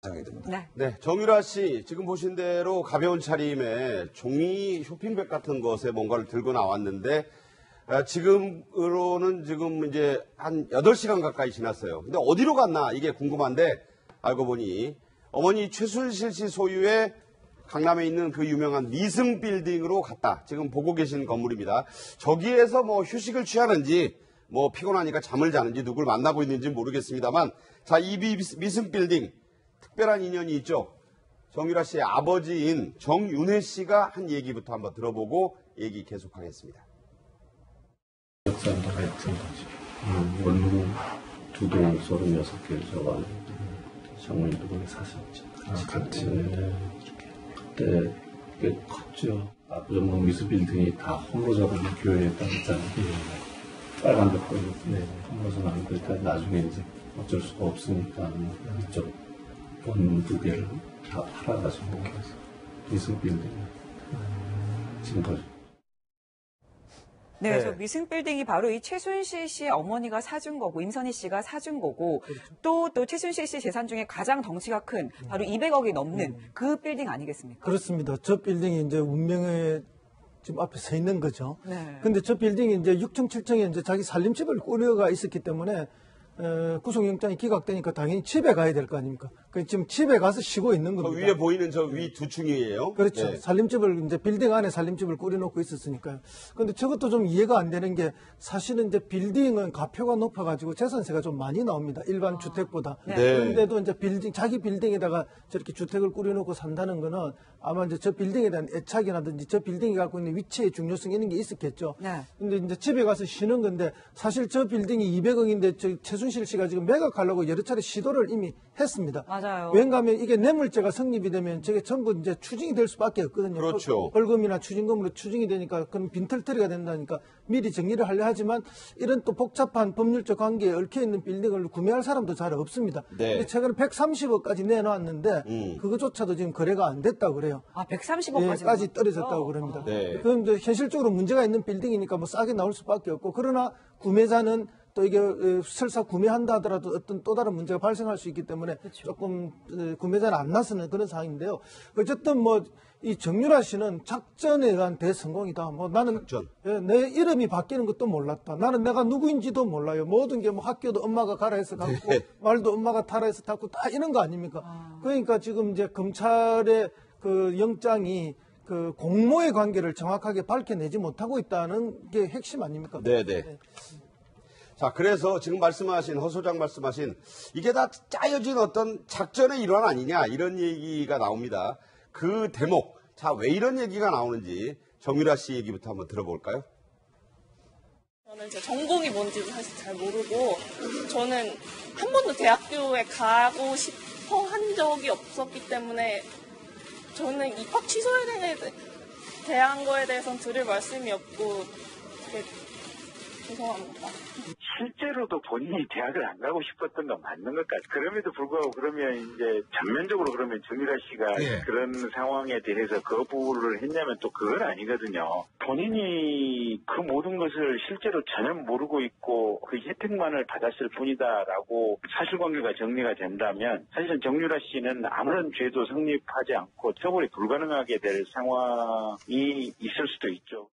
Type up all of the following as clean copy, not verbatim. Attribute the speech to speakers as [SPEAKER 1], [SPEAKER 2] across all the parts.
[SPEAKER 1] 생각이 듭니다.
[SPEAKER 2] 네, 정유라 씨 지금 보신 대로 가벼운 차림에 종이 쇼핑백 같은 것에 뭔가를 들고 나왔는데 지금으로는 지금 이제 한 8시간 가까이 지났어요. 근데 어디로 갔나 이게 궁금한데 알고 보니 어머니 최순실 씨 소유의 강남에 있는 그 유명한 미승 빌딩으로 갔다. 지금 보고 계신 건물입니다. 저기에서 뭐 휴식을 취하는지 뭐 피곤하니까 잠을 자는지 누굴 만나고 있는지 모르겠습니다만 자, 이 미승 빌딩 특별한 인연이 있죠. 정유라 씨의 아버지인 정윤회 씨가 한 얘기부터 한번 들어보고 얘기 계속하겠습니다.
[SPEAKER 3] 역사도 같은 거지. 원룸 2동 36개를 잡아왔는데 장모님도 거기 사셨죠. 같이. 그때 꽤 컸죠. 앞전 미수 빌딩이 다 홈으로 잡아준 교회에 따랐잖아요. 빨간 벽돌이 홈으로서 나오고 일단 나중에 이제 어쩔 수가 없으니까 이쪽 본 2개를 다 팔아가지고 미수 빌딩을 지금 거죠.
[SPEAKER 4] 네, 그래서 미승빌딩이 바로 이 최순실 씨의 어머니가 사준 거고 임선희 씨가 사준 거고 그렇죠. 또 최순실 씨 재산 중에 가장 덩치가 큰 바로 200억이 넘는 그 빌딩 아니겠습니까?
[SPEAKER 5] 그렇습니다. 저 빌딩이 이제 운명의 지금 앞에 서 있는 거죠.
[SPEAKER 4] 네.
[SPEAKER 5] 근데 저 빌딩이 이제 6층, 7층에 이제 자기 살림집을 꾸려가 있었기 때문에 구속영장이 기각되니까 당연히 집에 가야 될 거 아닙니까? 그 지금 집에 가서 쉬고 있는 겁니다.
[SPEAKER 2] 저 위에 보이는 저 위 2층이에요?
[SPEAKER 5] 그렇죠.
[SPEAKER 2] 네.
[SPEAKER 5] 살림집을 이제 빌딩 안에 살림집을 꾸려놓고 있었으니까요. 그런데 저것도 좀 이해가 안 되는 게 사실은 이제 빌딩은 가표가 높아가지고 재산세가 좀 많이 나옵니다. 일반 주택보다.
[SPEAKER 4] 네.
[SPEAKER 5] 그런데도 이제 자기 빌딩에다가 저렇게 주택을 꾸려놓고 산다는 거는 아마 이제 저 빌딩에 대한 애착이라든지 저 빌딩이 갖고 있는 위치의 중요성 이런 게 있었겠죠.
[SPEAKER 4] 네.
[SPEAKER 5] 근데 이제 집에 가서 쉬는 건데 사실 저 빌딩이 200억인데 최순실 씨가 지금 매각하려고 여러 차례 시도를 이미 했습니다.
[SPEAKER 4] 맞아요.
[SPEAKER 5] 왜냐하면 이게 뇌물죄가 성립이 되면 저게 전부 이제 추징이 될 수밖에 없거든요.
[SPEAKER 2] 그렇죠.
[SPEAKER 5] 벌금이나 추징금으로 추징이 되니까 그럼 빈털터리가 된다니까 미리 정리를 하려 하지만 이런 또 복잡한 법률적 관계에 얽혀 있는 빌딩을 구매할 사람도 잘 없습니다.
[SPEAKER 2] 네.
[SPEAKER 5] 근데 최근에 130억까지 내놓았는데 그것조차도 지금 거래가 안 됐다고 그래요.
[SPEAKER 4] 아, 130억까지
[SPEAKER 5] 까지 떨어졌다고 그럽니다.
[SPEAKER 2] 네.
[SPEAKER 5] 그럼 이제 현실적으로 문제가 있는 빌딩이니까 뭐 싸게 나올 수밖에 없고 그러나 구매자는 또 이게 설사 구매한다 하더라도 어떤 또 다른 문제가 발생할 수 있기 때문에
[SPEAKER 4] 그렇죠.
[SPEAKER 5] 조금 구매자는 안 나서는 그런 상황인데요. 어쨌든 뭐 이 정유라 씨는 작전에 의한 대성공이다. 뭐 나는
[SPEAKER 2] 작전.
[SPEAKER 5] 내 이름이 바뀌는 것도 몰랐다. 나는 내가 누구인지도 몰라요. 모든 게 뭐 학교도 엄마가 가라 해서 갔고 말도 엄마가 타라 해서 탔고 다 이런 거 아닙니까? 그러니까 지금 이제 검찰의 그 영장이 그 공모의 관계를 정확하게 밝혀내지 못하고 있다는 게 핵심 아닙니까?
[SPEAKER 2] 네네. 자, 그래서 지금 말씀하신, 허 소장 말씀하신, 이게 다 짜여진 어떤 작전의 일환 아니냐, 이런 얘기가 나옵니다. 그 대목, 자, 왜 이런 얘기가 나오는지 정유라 씨 얘기부터 한번 들어볼까요?
[SPEAKER 6] 저는 제 전공이 뭔지도 사실 잘 모르고, 저는 한 번도 대학교에 가고 싶어 한 적이 없었기 때문에, 저는 입학 취소에 대한 거에 대해서는 드릴 말씀이 없고, 죄송합니다.
[SPEAKER 7] 실제로도 본인이 대학을 안 가고 싶었던 건 맞는 것 같아요. 그럼에도 불구하고 그러면 이제 전면적으로 그러면 정유라 씨가 그런 상황에 대해서 거부를 했냐면 또 그건 아니거든요. 본인이 그 모든 것을 실제로 전혀 모르고 있고 그 혜택만을 받았을 뿐이다라고 사실관계가 정리가 된다면 사실은 정유라 씨는 아무런 죄도 성립하지 않고 처벌이 불가능하게 될 상황이 있을 수도 있죠.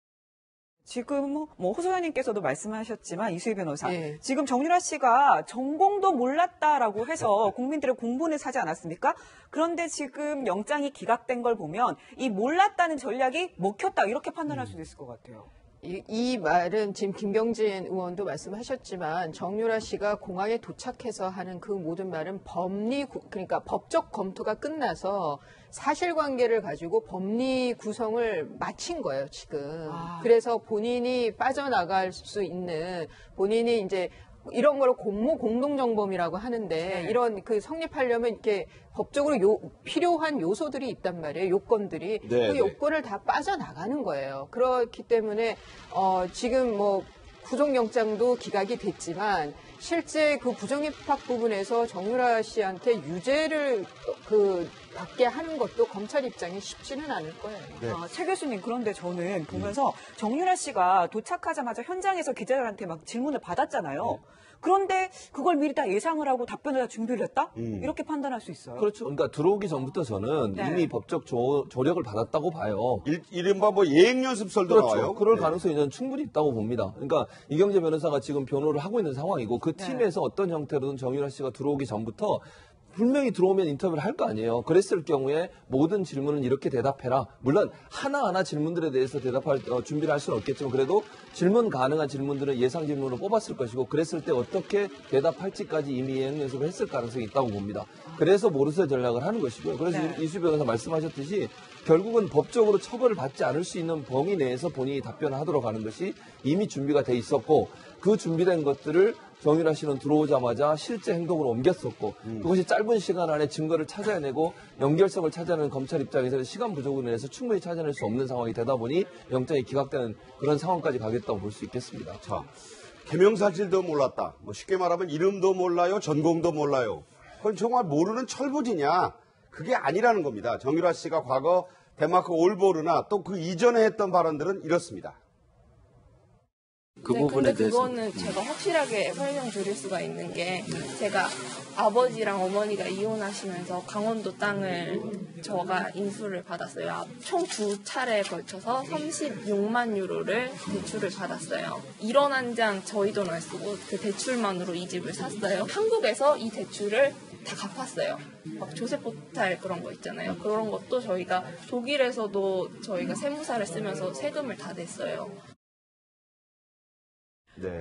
[SPEAKER 4] 지금 뭐 호소연님께서도 말씀하셨지만 이수희 변호사 지금 정유라 씨가 전공도 몰랐다라고 해서 국민들의 공분을 사지 않았습니까? 그런데 지금 영장이 기각된 걸 보면 이 몰랐다는 전략이 먹혔다 이렇게 판단할 수도 있을 것 같아요.
[SPEAKER 8] 이 말은 지금 김경진 의원도 말씀하셨지만 정유라 씨가 공항에 도착해서 하는 그 모든 말은 그러니까 법적 검토가 끝나서 사실관계를 가지고 법리 구성을 마친 거예요, 지금. 그래서 본인이 빠져나갈 수 있는 본인이 이제 이런 걸 공동정범이라고 하는데 이런 그 성립하려면 이렇게 법적으로 필요한 요소들이 있단 말이에요. 요건들이. 그 요건을 다 빠져나가는 거예요. 그렇기 때문에 지금 뭐 구속영장도 기각이 됐지만 실제 그 부정입학 부분에서 정유라 씨한테 유죄를 받게 하는 것도 검찰 입장이 쉽지는 않을 거예요.
[SPEAKER 4] 최 교수님, 그런데 저는 보면서 정유라 씨가 도착하자마자 현장에서 기자들한테 막 질문을 받았잖아요. 그런데 그걸 미리 다 예상을 하고 답변을 다 준비를 했다? 이렇게 판단할 수 있어요.
[SPEAKER 3] 그렇죠. 그러니까 들어오기 전부터 저는
[SPEAKER 4] 네.
[SPEAKER 3] 이미 법적 조력을 받았다고 봐요.
[SPEAKER 2] 이른바 뭐 예행연습설도
[SPEAKER 3] 그렇죠.
[SPEAKER 2] 나와요.
[SPEAKER 3] 그럴
[SPEAKER 2] 네.
[SPEAKER 3] 가능성이 저는 충분히 있다고 봅니다. 그러니까 이경재 변호사가 지금 변호를 하고 있는 상황이고 그 팀에서 어떤 형태로든 정유라 씨가 들어오기 전부터 분명히 들어오면 인터뷰를 할 거 아니에요. 그랬을 경우에 모든 질문은 이렇게 대답해라. 물론 하나하나 질문들에 대해서 대답할 준비를 할 수는 없겠지만 그래도 질문 가능한 질문들은 예상 질문으로 뽑았을 것이고 그랬을 때 어떻게 대답할지까지 이미 예행 연습을 했을 가능성이 있다고 봅니다. 그래서 모르쇠 전략을 하는 것이고요. 그래서
[SPEAKER 4] 네.
[SPEAKER 3] 이수 변호사 말씀하셨듯이 결국은 법적으로 처벌을 받지 않을 수 있는 범위 내에서 본인이 답변을 하도록 하는 것이 이미 준비가 돼 있었고 그 준비된 것들을 정유라 씨는 들어오자마자 실제 행동으로 옮겼었고 그것이 짧은 시간 안에 증거를 찾아내고 연결성을 찾아내는 검찰 입장에서는 시간 부족으로 인해서 충분히 찾아낼 수 없는 상황이 되다 보니 영장이 기각되는 그런 상황까지 가겠다고 볼 수 있겠습니다.
[SPEAKER 2] 자, 개명사실도 몰랐다. 뭐 쉽게 말하면 이름도 몰라요, 전공도 몰라요. 그건 정말 모르는 철부지냐? 그게 아니라는 겁니다. 정유라 씨가 과거 덴마크 올보르나 또 그 이전에 했던 발언들은 이렇습니다.
[SPEAKER 3] 그
[SPEAKER 6] 네,
[SPEAKER 3] 부분에
[SPEAKER 6] 근데
[SPEAKER 3] 대해서
[SPEAKER 6] 그거는 제가 확실하게 설명드릴 수가 있는 게 제가 아버지랑 어머니가 이혼하시면서 강원도 땅을 저가 인수를 받았어요. 총 2차례에 걸쳐서 36만 유로를 대출을 받았어요. 1원 한 장 저희 돈 안 쓰고 그 대출만으로 이 집을 샀어요. 한국에서 이 대출을 다 갚았어요. 막 조세 포탈 그런 거 있잖아요. 그런 것도 저희가 독일에서도 저희가 세무사를 쓰면서 세금을 다 냈어요.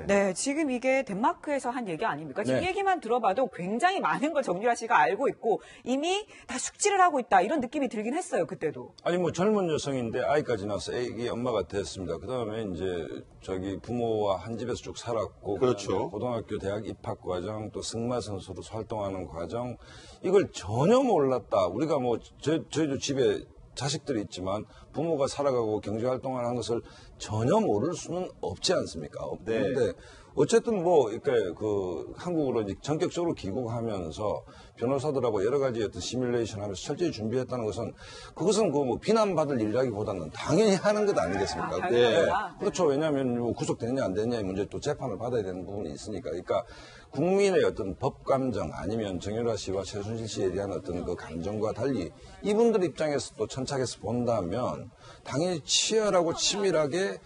[SPEAKER 4] 네, 지금 이게 덴마크에서 한 얘기 아닙니까? 지금
[SPEAKER 2] 네.
[SPEAKER 4] 얘기만 들어봐도 굉장히 많은 걸 정유라 씨가 알고 있고 이미 다 숙지를 하고 있다 이런 느낌이 들긴 했어요, 그때도.
[SPEAKER 1] 아니 뭐 젊은 여성인데 아이까지 낳아서 애기 엄마가 됐습니다. 그다음에 이제 저기 부모와 한 집에서 쭉 살았고
[SPEAKER 2] 그렇죠.
[SPEAKER 1] 고등학교 대학 입학 과정 또 승마 선수로 활동하는 과정 이걸 전혀 몰랐다. 우리가 뭐 저희도 집에 자식들이 있지만 부모가 살아가고 경제활동을 하는 것을 전혀 모를 수는 없지 않습니까?
[SPEAKER 2] 네.
[SPEAKER 1] 그런데 어쨌든 뭐 이렇게 그 한국으로 이제 전격적으로 귀국하면서 변호사들하고 여러 가지 어떤 시뮬레이션 하면서 철저히 준비했다는 것은 그것은 그 뭐 비난받을 일이라기보다는 당연히 하는 것 아니겠습니까?
[SPEAKER 4] 아, 당연하다.
[SPEAKER 1] 그렇죠. 왜냐하면 뭐 구속되느냐 안 되느냐의 문제 또 재판을 받아야 되는 부분이 있으니까. 그러니까 국민의 어떤 법 감정 아니면 정유라 씨와 최순실 씨에 대한 어떤 그 감정과 달리 이분들 입장에서 또 천착해서 본다면 당연히 치열하고 치밀하게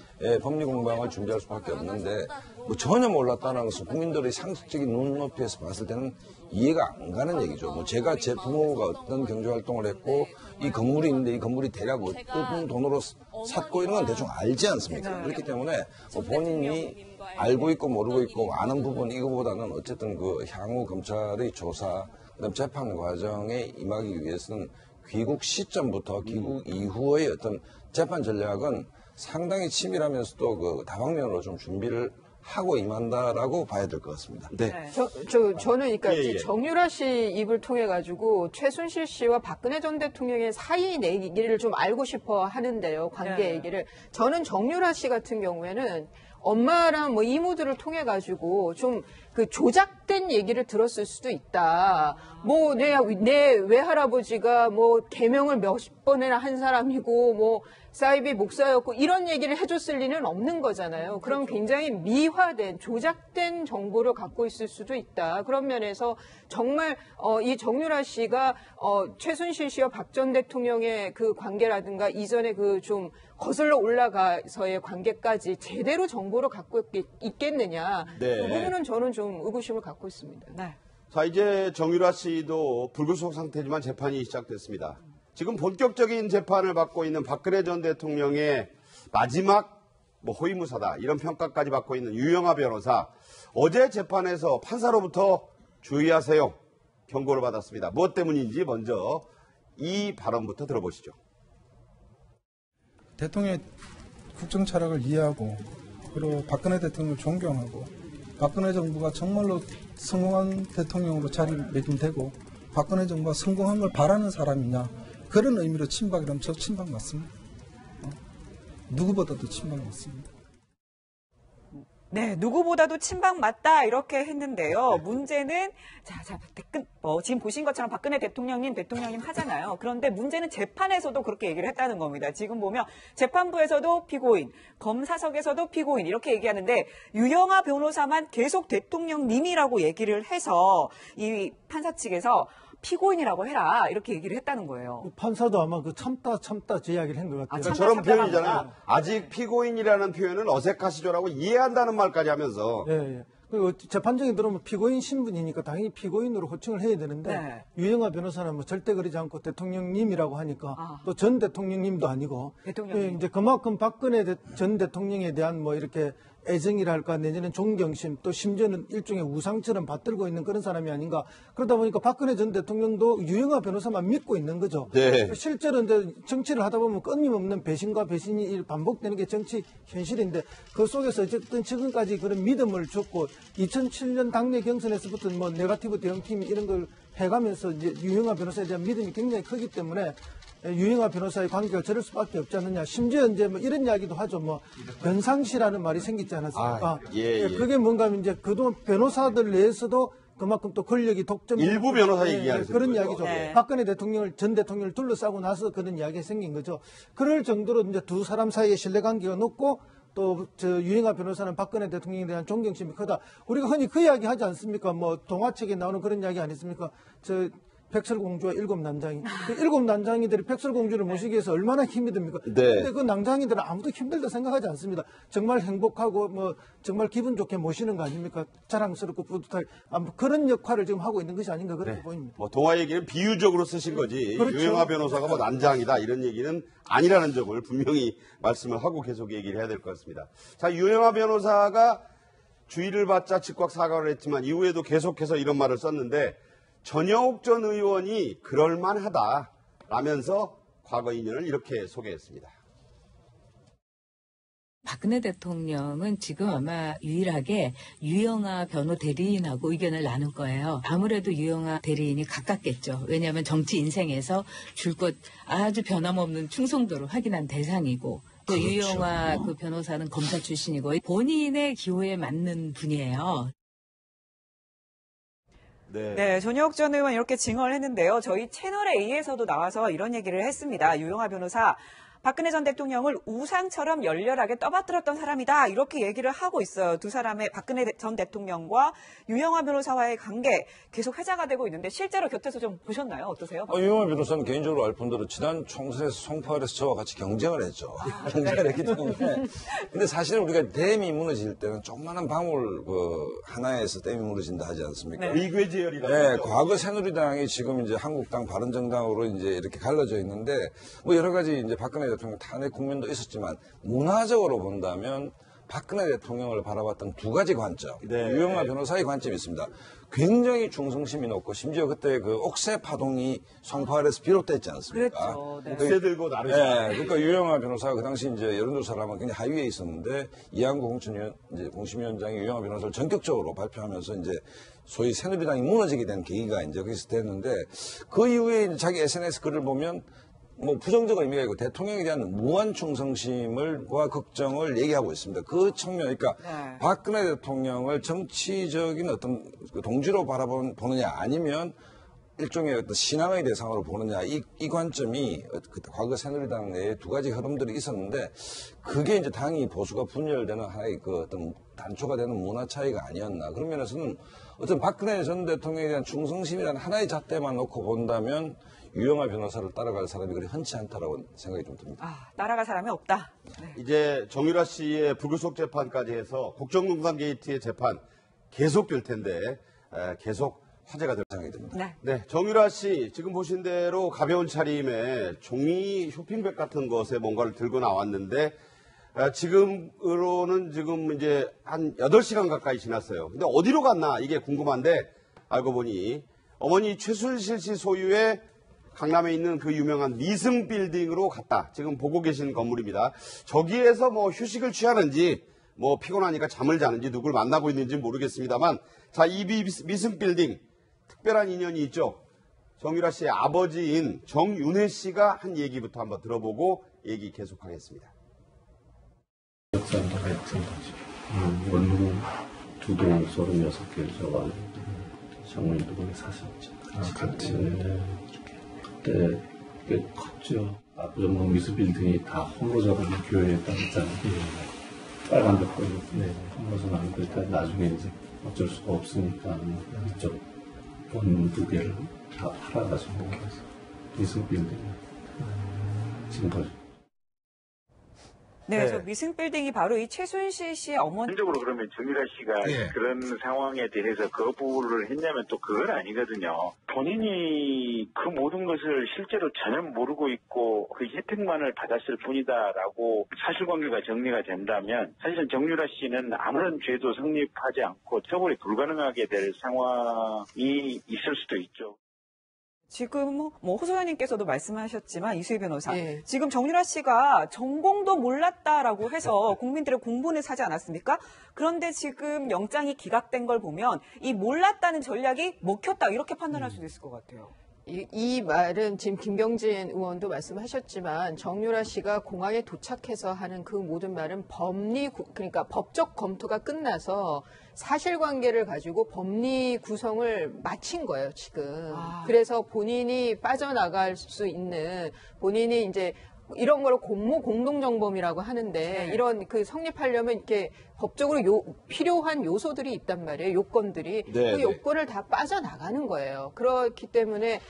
[SPEAKER 1] 법리 공방을 준비할 수밖에 없는데 뭐 전혀 몰랐다는 것은 국민들의 상식적인 눈높이에서 봤을 때는 이해가 안 가는 얘기죠. 뭐 제가 제 부모가 어떤 경제활동을 했고 이 건물이 있는데 이 건물이 대략 어떤 돈으로 샀고 이런 건 대충 알지 않습니까? 그렇기 때문에 뭐 본인이 알고 있고 모르고 있고 아는 부분 이거보다는 어쨌든 그 향후 검찰의 조사 그다음 재판 과정에 임하기 위해서는 귀국 시점부터 귀국 이후의 어떤 재판 전략은 상당히 치밀하면서도 그 다방면으로 좀 준비를 하고 임한다라고 봐야 될 것 같습니다.
[SPEAKER 2] 네.
[SPEAKER 8] 저는 그러니까
[SPEAKER 2] 예, 예.
[SPEAKER 8] 정유라 씨 입을 통해 가지고 최순실 씨와 박근혜 전 대통령의 사이 얘기를 좀 알고 싶어 하는데요. 관계
[SPEAKER 4] 네.
[SPEAKER 8] 얘기를. 저는 정유라 씨 같은 경우에는 엄마랑 뭐 이모들을 통해 가지고 좀 그 조작된 얘기를 들었을 수도 있다. 뭐 내 외할아버지가 뭐 개명을 몇 번이나 한 사람이고 뭐 사이비 목사였고 이런 얘기를 해줬을 리는 없는 거잖아요. 그럼 굉장히 미화된 조작된 정보를 갖고 있을 수도 있다. 그런 면에서 정말 이 정유라 씨가 최순실 씨와 박 전 대통령의 그 관계라든가 이전에 그 좀 거슬러 올라가서의 관계까지 제대로 정보를 갖고 있겠느냐.
[SPEAKER 2] 네.
[SPEAKER 8] 그 부분은 저는 좀 의구심을 갖고 있습니다.
[SPEAKER 4] 네.
[SPEAKER 2] 자, 이제 정유라 씨도 불구속 상태지만 재판이 시작됐습니다. 지금 본격적인 재판을 받고 있는 박근혜 전 대통령의 마지막 뭐 호위무사다 이런 평가까지 받고 있는 유영하 변호사 어제 재판에서 판사로부터 주의하세요 경고를 받았습니다. 무엇 때문인지 먼저 이 발언부터 들어보시죠.
[SPEAKER 9] 대통령의 국정 철학을 이해하고 그리고 박근혜 대통령을 존경하고 박근혜 정부가 정말로 성공한 대통령으로 자리매김되고 박근혜 정부가 성공한 걸 바라는 사람이냐 그런 의미로 친박이라면 저 친박 맞습니다. 누구보다도 친박 맞습니다.
[SPEAKER 4] 네, 누구보다도 친박 맞다 이렇게 했는데요. 문제는 지금 보신 것처럼 박근혜 대통령님 하잖아요. 그런데 문제는 재판에서도 그렇게 얘기를 했다는 겁니다. 지금 보면 재판부에서도 피고인, 검사석에서도 피고인 이렇게 얘기하는데 유영하 변호사만 계속 대통령님이라고 얘기를 해서 이 판사 측에서 피고인이라고 해라 이렇게 얘기를 했다는 거예요.
[SPEAKER 5] 판사도 아마 그 참다 제 이야기를 한 것 같아요.
[SPEAKER 2] 그러니까 저런 표현이잖아요. 아직 피고인이라는 표현은 어색하시죠라고 이해한다는 말까지 하면서.
[SPEAKER 5] 예. 그리고 재판정에 들어오면 피고인 신분이니까 당연히 피고인으로 호칭을 해야 되는데
[SPEAKER 4] 네.
[SPEAKER 5] 유영하 변호사는 뭐 절대 그러지 않고 대통령님이라고 하니까 또 전 대통령님도 아니고
[SPEAKER 4] 대통령님.
[SPEAKER 5] 이제 그만큼 박근혜 전 대통령에 대한 뭐 이렇게 애정이랄까 내지는 존경심 또 심지어는 일종의 우상처럼 받들고 있는 그런 사람이 아닌가. 그러다 보니까 박근혜 전 대통령도 유영하 변호사만 믿고 있는 거죠.
[SPEAKER 2] 네.
[SPEAKER 5] 실제로 이제 정치를 하다 보면 끊임없는 배신과 배신이 반복되는 게 정치 현실인데 그 속에서 어쨌든 지금까지 그런 믿음을 줬고 2007년 당내 경선에서부터 뭐 네거티브 대응팀 이런 걸 해가면서 이제 유영하 변호사에 대한 믿음이 굉장히 크기 때문에 유영하 변호사의 관계가 저럴 수밖에 없지 않느냐. 심지어 이제 뭐 이런 이야기도 하죠. 뭐 변상시라는 말이 생기지 않았습니까?
[SPEAKER 2] 예.
[SPEAKER 5] 그게 뭔가 이제 그동안 변호사들 내에서도 그만큼 또 권력이 독점.
[SPEAKER 2] 일부 변호사 얘기하는
[SPEAKER 5] 그런
[SPEAKER 2] 거죠.
[SPEAKER 5] 이야기죠.
[SPEAKER 4] 네.
[SPEAKER 5] 박근혜 전 대통령을 둘러싸고 나서 그런 이야기가 생긴 거죠. 그럴 정도로 이제 두 사람 사이에 신뢰관계가 높고 또 유영하 변호사는 박근혜 대통령에 대한 존경심이 크다. 우리가 흔히 그 이야기 하지 않습니까? 뭐 동화책에 나오는 그런 이야기 아니습니까? 백설공주와 일곱 난장이. 그 일곱 난장이들이 백설공주를 모시기 위해서 얼마나 힘이 듭니까?
[SPEAKER 2] 네.
[SPEAKER 5] 근데 그 난장이들은 아무도 힘들다 생각하지 않습니다. 정말 행복하고 뭐 정말 기분 좋게 모시는 거 아닙니까? 자랑스럽고 뿌듯하게. 그런 역할을 지금 하고 있는 것이 아닌가 그렇게 보입니다.
[SPEAKER 2] 뭐 동화 얘기는 비유적으로 쓰신 거지.
[SPEAKER 5] 그렇죠.
[SPEAKER 2] 유영하 변호사가 뭐 난장이다 이런 얘기는 아니라는 점을 분명히 말씀을 하고 계속 얘기를 해야 될 것 같습니다. 자, 유영하 변호사가 주의를 받자 즉각 사과를 했지만 이후에도 계속해서 이런 말을 썼는데 전영욱 전 의원이 그럴만하다라면서 과거 인연을 이렇게 소개했습니다.
[SPEAKER 10] 박근혜 대통령은 지금 아마 유일하게 유영하 변호 대리인하고 의견을 나눌 거예요. 아무래도 유영하 대리인이 가깝겠죠. 왜냐하면 정치 인생에서 줄 것 아주 변함없는 충성도를 확인한 대상이고 또 그렇죠. 유영하 그 변호사는 검사 출신이고 본인의 기호에 맞는 분이에요.
[SPEAKER 4] 네, 전영욱 전 의원 이렇게 증언을 했는데요. 저희 채널 A에서도 나와서 이런 얘기를 했습니다. 유영하 변호사, 박근혜 전 대통령을 우상처럼 열렬하게 떠받들었던 사람이다. 이렇게 얘기를 하고 있어요. 두 사람의 박근혜 전 대통령과 유영하 변호사와의 관계 계속 회자가 되고 있는데 실제로 곁에서 좀 보셨나요? 어떠세요?
[SPEAKER 1] 유영하 변호사는 개인적으로 알 뿐더러 지난 총선에서 송파을에서 저와 같이 경쟁을 했죠. 경쟁을 했기 때문에. 근데 사실 우리가 댐이 무너질 때는 조그마한 방울 하나에서 댐이 무너진다 하지 않습니까?
[SPEAKER 2] 네. 의궤제열이라고.
[SPEAKER 1] 네, 과거 새누리당이 지금 이제 한국당 바른정당으로 이제 이렇게 갈라져 있는데 뭐 여러 가지 이제 박근혜 대통령 탄핵 국면도 있었지만 문화적으로 본다면 박근혜 대통령을 바라봤던 두 가지 관점,
[SPEAKER 2] 네.
[SPEAKER 1] 유영하 변호사의 관점이 있습니다. 굉장히 충성심이 높고 심지어 그때 그 옥새 파동이 송파을에서 비롯됐지 않습니까?
[SPEAKER 4] 그랬죠. 네.
[SPEAKER 2] 옥새 들고 나르자.
[SPEAKER 1] 네, 그러니까 유영하 변호사가 그 당시 이제 여론조사를 하면 굉장히 하위에 있었는데 이한구 공심위원장이 유영하 변호사를 전격적으로 발표하면서 이제 소위 새누리당이 무너지게 된 계기가 이제 거기서 됐는데 그 이후에 이제 자기 SNS 글을 보면 뭐 부정적 의미가 있고 대통령에 대한 무한 충성심과 걱정을 얘기하고 있습니다. 그 측면, 그러니까
[SPEAKER 4] 네.
[SPEAKER 1] 박근혜 대통령을 정치적인 어떤 동지로 보느냐 아니면 일종의 어떤 신앙의 대상으로 보느냐 이 관점이 과거 새누리당 내에 두 가지 흐름들이 있었는데 그게 이제 당이 보수가 분열되는 하나의 그 어떤 단초가 되는 문화 차이가 아니었나 그런 면에서는 어떤 박근혜 전 대통령에 대한 충성심이라는 하나의 잣대만 놓고 본다면 유영하 변호사를 따라갈 사람이 그리 흔치 않다라고 생각이 좀 듭니다.
[SPEAKER 4] 따라갈 사람이 없다. 네.
[SPEAKER 2] 이제 정유라 씨의 불구속 재판까지 해서 국정농단 게이트의 재판 계속될 텐데 계속 화제가 될 생각이 듭니다. 네, 정유라 씨 지금 보신 대로 가벼운 차림에 종이 쇼핑백 같은 것에 뭔가를 들고 나왔는데 지금으로는 지금 이제 한 8시간 가까이 지났어요. 근데 어디로 갔나 이게 궁금한데 알고 보니 어머니 최순실 씨 소유의 강남에 있는 그 유명한 리승 빌딩으로 갔다. 지금 보고 계신 건물입니다. 저기에서 뭐 휴식을 취하는지 뭐 피곤하니까 잠을 자는지 누굴 만나고 있는지 모르겠습니다만 자, 이 리승 빌딩 특별한 인연이 있죠. 정유라 씨의 아버지인 정윤회 씨가 한 얘기부터 한번 들어보고 얘기 계속하겠습니다.
[SPEAKER 3] 역사도 같은 거지. 원룸 2동 36개를 잡아왔는데 장모님도 거기 사셨죠. 같이 이렇게. 그때 꽤 컸죠. 앞전 미수 빌딩이 다 홈으로 잡아준 교회에 딱 있잖아요. 빨간 벽걸이 홈으로서 나오고 일단 나중에 이제 어쩔 수가 없으니까 이쪽 원 2개를 다 팔아가지고 미수 빌딩을 지금 거죠.
[SPEAKER 4] 네, 저 미승빌딩이 바로 이 최순실 씨의 어머니.
[SPEAKER 7] 전적으로 그러면 정유라 씨가 그런 상황에 대해서 거부를 했냐면 또 그건 아니거든요. 본인이 그 모든 것을 실제로 전혀 모르고 있고 그 혜택만을 받았을 뿐이다라고 사실관계가 정리가 된다면 사실은 정유라 씨는 아무런 죄도 성립하지 않고 처벌이 불가능하게 될 상황이 있을 수도 있죠.
[SPEAKER 4] 지금 뭐 호소연님께서도 말씀하셨지만 이수희 변호사, 지금 정유라 씨가 전공도 몰랐다라고 해서 국민들의 공분을 사지 않았습니까? 그런데 지금 영장이 기각된 걸 보면 이 몰랐다는 전략이 먹혔다 이렇게 판단할 수도 있을 것 같아요.
[SPEAKER 8] 이 말은 지금 김경진 의원도 말씀하셨지만 정유라 씨가 공항에 도착해서 하는 그 모든 말은 그러니까 법적 검토가 끝나서 사실관계를 가지고 법리 구성을 마친 거예요, 지금. 그래서 본인이 빠져나갈 수 있는 본인이 이제 이런 걸 공동정범이라고 하는데 이런 그 성립하려면 이렇게 법적으로 필요한 요소들이 있단 말이에요. 요건들이. 그 요건을 다 빠져나가는 거예요. 그렇기 때문에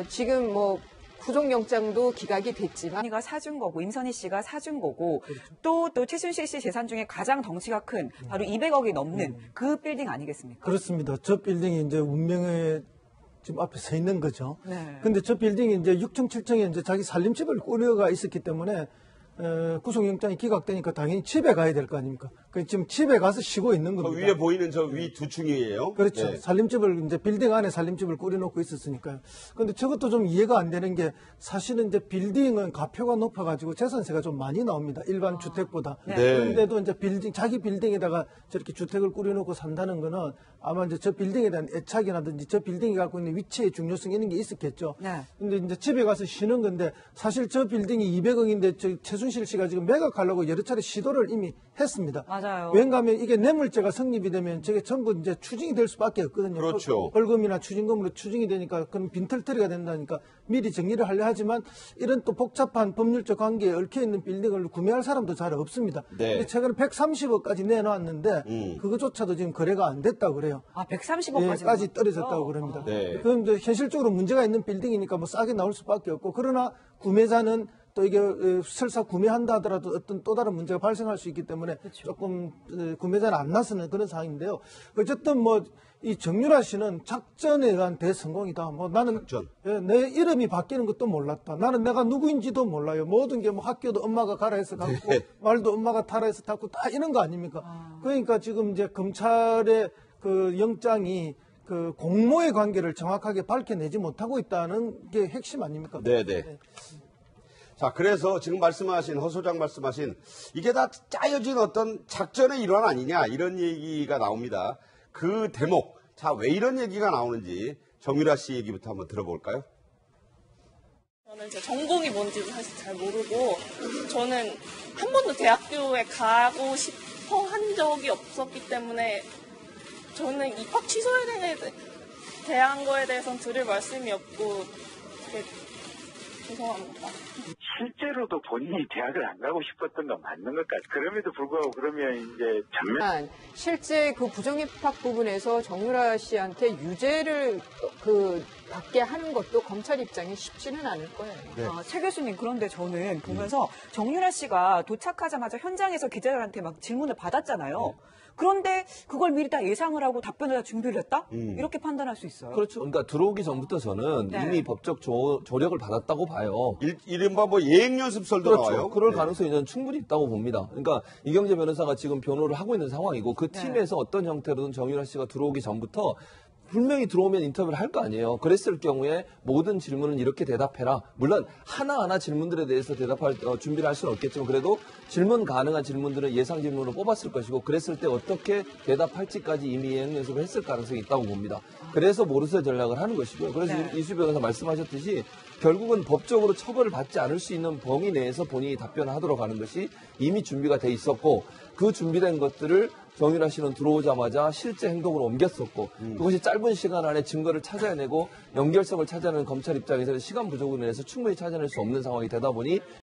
[SPEAKER 8] 지금 뭐 구속영장도 기각이 됐지만
[SPEAKER 4] 언니가 사준 거고 임선희 씨가 사준 거고 또 최순실 씨 재산 중에 가장 덩치가 큰 바로 200억이 넘는 그 빌딩 아니겠습니까?
[SPEAKER 5] 그렇습니다. 저 빌딩이 이제 운명의 지금 앞에 서 있는 거죠.
[SPEAKER 4] 네.
[SPEAKER 5] 근데 저 빌딩이 이제 6층, 7층에 이제 자기 살림집을 꾸려가 있었기 때문에 구속영장이 기각되니까 당연히 집에 가야 될 거 아닙니까? 그 지금 집에 가서 쉬고 있는 겁니다.
[SPEAKER 2] 그 위에 보이는 저 위 2층이에요?
[SPEAKER 5] 그렇죠.
[SPEAKER 2] 네.
[SPEAKER 5] 살림집을 이제 빌딩 안에 살림집을 꾸려놓고 있었으니까요. 근데 저것도 좀 이해가 안 되는 게 사실은 이제 빌딩은 가표가 높아가지고 재산세가 좀 많이 나옵니다. 일반 주택보다. 그런데도 이제 자기 빌딩에다가 저렇게 주택을 꾸려놓고 산다는 거는 아마 이제 저 빌딩에 대한 애착이라든지 저 빌딩이 갖고 있는 위치의 중요성 이런 게 있었겠죠. 근데 이제 집에 가서 쉬는 건데 사실 저 빌딩이 200억인데 최순실 씨가 지금 매각하려고 여러 차례 시도를 이미 했습니다.
[SPEAKER 4] 맞아요.
[SPEAKER 5] 왜냐하면 이게 뇌물죄가 성립이 되면 저게 전부 이제 추징이 될 수밖에 없거든요.
[SPEAKER 2] 그렇죠.
[SPEAKER 5] 벌금이나 추징금으로 추징이 되니까 그럼 빈털터리가 된다니까 미리 정리를 하려 하지만 이런 또 복잡한 법률적 관계에 얽혀 있는 빌딩을 구매할 사람도 잘 없습니다. 근데 최근에 130억까지 내놨는데 그거조차도 지금 거래가 안 됐다고 그래요.
[SPEAKER 4] 130억까지
[SPEAKER 5] 떨어졌다고 그럽니다. 그럼 이제 현실적으로 문제가 있는 빌딩이니까 뭐 싸게 나올 수밖에 없고 그러나 구매자는 또 이게 설사 구매한다 하더라도 어떤 또 다른 문제가 발생할 수 있기 때문에 조금 구매자는 안 나서는 그런 상황인데요. 어쨌든 뭐 이 정유라 씨는 작전에 의한 대성공이다. 뭐 나는 내 이름이 바뀌는 것도 몰랐다. 나는 내가 누구인지도 몰라요. 모든 게 뭐 학교도 엄마가 가라 해서 갔고 말도 엄마가 타라 해서 탔고 다 이런 거 아닙니까? 그러니까 지금 이제 검찰의 그 영장이 그 공모의 관계를 정확하게 밝혀내지 못하고 있다는 게 핵심 아닙니까?
[SPEAKER 2] 네네. 자, 그래서 지금 허 소장 말씀하신 이게 다 짜여진 어떤 작전의 일환 아니냐 이런 얘기가 나옵니다. 그 대목, 자, 왜 이런 얘기가 나오는지 정유라 씨 얘기부터 한번 들어볼까요?
[SPEAKER 6] 저는 제 전공이 뭔지도 사실 잘 모르고 저는 한 번도 대학교에 가고 싶어 한 적이 없었기 때문에 저는 입학 취소에 대한 거에 대해서는 드릴 말씀이 없고 죄송합니다.
[SPEAKER 7] 실제로도 본인이 대학을 안 가고 싶었던 건 맞는 것 같아요. 그럼에도 불구하고 그러면 이제
[SPEAKER 8] 실제 그 부정입학 부분에서 정유라 씨한테 유죄를 받게 하는 것도 검찰 입장이 쉽지는 않을 거예요.
[SPEAKER 4] 최 교수님, 그런데 저는 보면서 정유라 씨가 도착하자마자 현장에서 기자들한테 막 질문을 받았잖아요. 그런데 그걸 미리 다 예상을 하고 답변을 다 준비를 했다? 이렇게 판단할 수 있어요.
[SPEAKER 11] 그렇죠. 그러니까 들어오기 전부터 저는 이미 법적 조력을 받았다고 봐요.
[SPEAKER 2] 이른바 뭐 예행연습설도
[SPEAKER 11] 그렇죠.
[SPEAKER 2] 나와요.
[SPEAKER 11] 그럴 가능성이 저는 충분히 있다고 봅니다. 그러니까 이경재 변호사가 지금 변호를 하고 있는 상황이고 그 팀에서 어떤 형태로든 정유라 씨가 들어오기 전부터 분명히 들어오면 인터뷰를 할 거 아니에요. 그랬을 경우에 모든 질문은 이렇게 대답해라. 물론 하나하나 질문들에 대해서 대답할 준비를 할 수는 없겠지만 그래도 질문 가능한 질문들은 예상 질문으로 뽑았을 것이고 그랬을 때 어떻게 대답할지까지 이미 예행 연습을 했을 가능성이 있다고 봅니다. 그래서 모르쇠 전략을 하는 것이고요. 그래서 이수 변호사 말씀하셨듯이 결국은 법적으로 처벌을 받지 않을 수 있는 범위 내에서 본인이 답변을 하도록 하는 것이 이미 준비가 돼 있었고 그 준비된 것들을 정유라 씨는 들어오자마자 실제 행동으로 옮겼었고 그것이 짧은 시간 안에 증거를 찾아내고 연결성을 찾아내는 검찰 입장에서는 시간 부족으로 인해서 충분히 찾아낼 수 없는 상황이 되다 보니